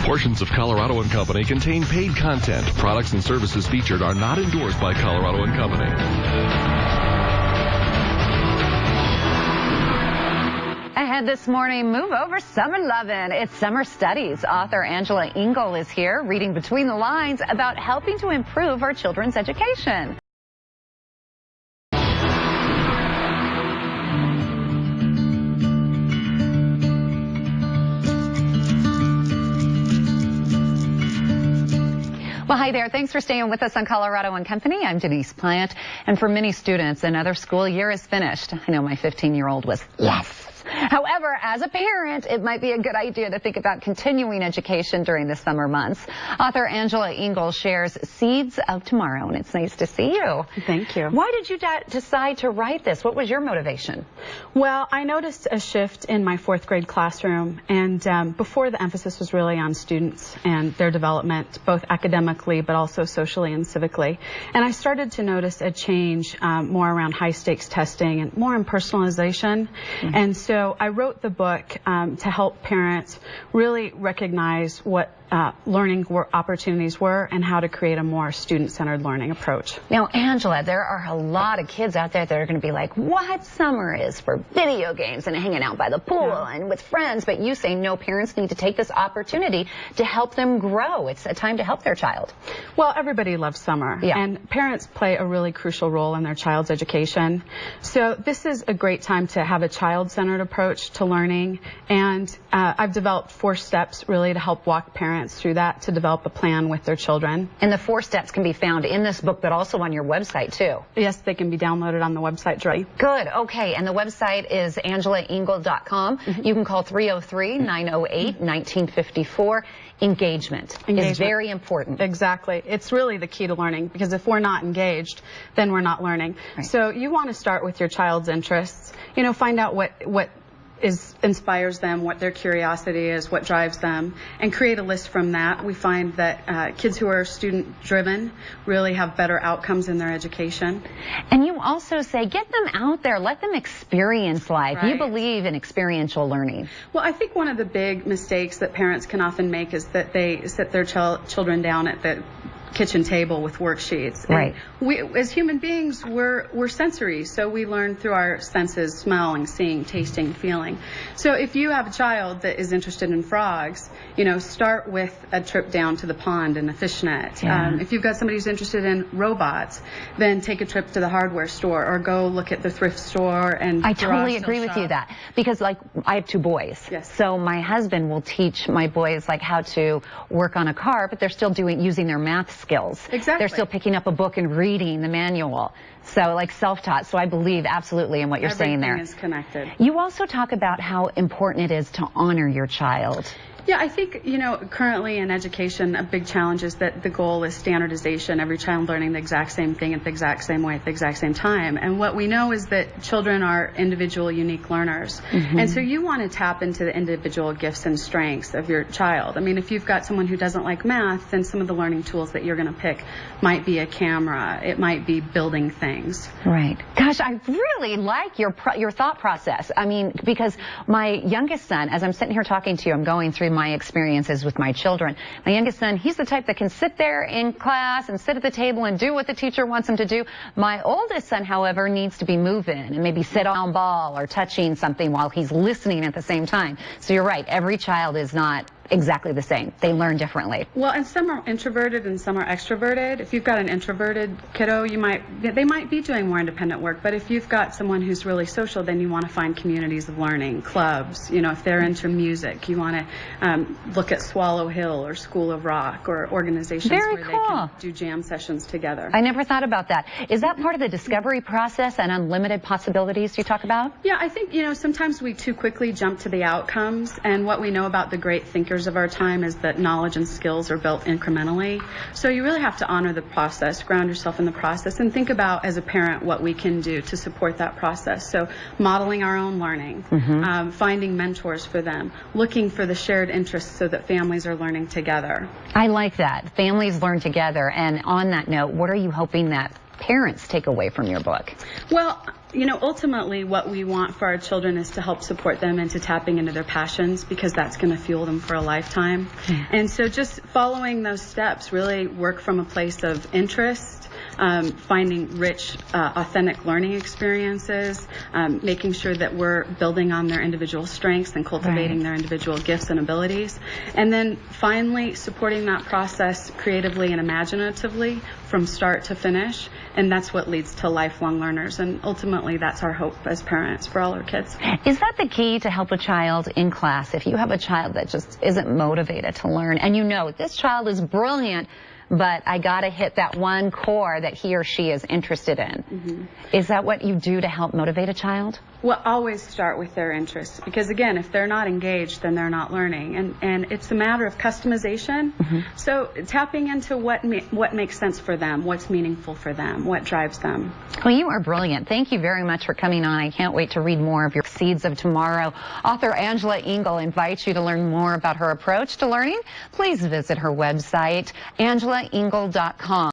Portions of Colorado & Company contain paid content. Products and services featured are not endorsed by Colorado & Company. Ahead this morning, move over summer lovin'. It's summer studies. Author Angela Engel is here reading between the lines about helping to improve our children's education. Well, hi there. Thanks for staying with us on Colorado & Company. I'm Denise Plant. And for many students, another school year is finished. I know my 15-year-old was yes. However, as a parent, it might be a good idea to think about continuing education during the summer months. Author Angela Engel shares Seeds of Tomorrow, and it's nice to see you. Thank you. Why did you decide to write this? What was your motivation? Well, I noticed a shift in my fourth grade classroom, and before the emphasis was really on students and their development, both academically but also socially and civically. And I started to notice a change more around high-stakes testing and more in personalization. Mm-hmm. And so I wrote the book to help parents really recognize what learning opportunities were and how to create a more student-centered learning approach. Now, Angela, there are a lot of kids out there that are going to be like, what summer is for video games and hanging out by the pool and with friends, but you say no, parents need to take this opportunity to help them grow. It's a time to help their child. Well, everybody loves summer, and parents play a really crucial role in their child's education. So this is a great time to have a child-centered approach to learning, and I've developed 4 steps really to help walk parents through that to develop a plan with their children. And the 4 steps can be found in this book, but also on your website, too. Yes, they can be downloaded on the website directly. Good. Okay. And the website is angelaengel.com. Mm-hmm. You can call 303-908-1954. Engagement is very important. Exactly. It's really the key to learning, because if we're not engaged, then we're not learning. Right. So you want to start with your child's interests. You know, find out what inspires them, what their curiosity is, what drives them, and create a list from that. We find that kids who are student-driven really have better outcomes in their education. And you also say, get them out there, let them experience life. Right. You believe in experiential learning. Well, I think one of the big mistakes that parents can often make is that they sit their children down at the kitchen table with worksheets. Right. And we, as human beings, we're sensory, so we learn through our senses: smelling, seeing, tasting, feeling. So if you have a child that is interested in frogs, you know, start with a trip down to the pond and a fishnet. Yeah. If you've got somebody who's interested in robots, then take a trip to the hardware store or go look at the thrift store. And I totally agree with you that, because like I have 2 boys. Yes. So my husband will teach my boys like how to work on a car, but they're still using their math skills. Exactly. They're still picking up a book and reading the manual. So like self-taught. So I believe absolutely in what you're saying there. Everything is connected. You also talk about how important it is to honor your child. Yeah, I think, you know, currently in education, a big challenge is that the goal is standardization, every child learning the exact same thing at the exact same way at the exact same time. And what we know is that children are individual, unique learners. Mm-hmm. And so you want to tap into the individual gifts and strengths of your child. I mean, if you've got someone who doesn't like math, then some of the learning tools that you're going to pick might be a camera. It might be building things. Right. Gosh, I really like your thought process. I mean, because my youngest son, as I'm sitting here talking to you, I'm going through my experiences with my children. My youngest son, he's the type that can sit there in class and sit at the table and do what the teacher wants him to do. My oldest son, however, needs to be moving and maybe sit on a ball or touching something while he's listening at the same time. So you're right, every child is not exactly the same. They learn differently. Well, and some are introverted and some are extroverted. If you've got an introverted kiddo, they might be doing more independent work, but if you've got someone who's really social, then you want to find communities of learning, clubs. You know, if they're into music, you want to look at Swallow Hill or School of Rock or organizations where they can do jam sessions together. I never thought about that. Is that part of the discovery process and unlimited possibilities you talk about? Yeah, I think, you know, sometimes we too quickly jump to the outcomes, and what we know about the great thinkers of our time is that knowledge and skills are built incrementally. So you really have to honor the process, ground yourself in the process, and think about, as a parent, what we can do to support that process. So modeling our own learning, finding mentors for them, looking for the shared interests so that families are learning together. I like that. Families learn together. And on that note, what are you hoping that parents take away from your book? Well, you know, ultimately what we want for our children is to help support them into tapping into their passions, because that's going to fuel them for a lifetime. And so just following those steps, really work from a place of interest, finding rich, authentic learning experiences, making sure that we're building on their individual strengths and cultivating their individual gifts and abilities. And then finally supporting that process creatively and imaginatively from start to finish. And that's what leads to lifelong learners. And ultimately, that's our hope as parents for all our kids. Is that the key to help a child in class? If you have a child that just isn't motivated to learn, and you know this child is brilliant, but I got to hit that one core that he or she is interested in. Is that what you do to help motivate a child? Well, always start with their interests, because again, if they're not engaged, then they're not learning, and it's a matter of customization. So tapping into what makes sense for them, what's meaningful for them, what drives them. Well, you are brilliant. Thank you very much for coming on. I can't wait to read more of your Seeds of Tomorrow. Author Angela Engel invites you to learn more about her approach to learning. Please visit her website, angelaengel.com.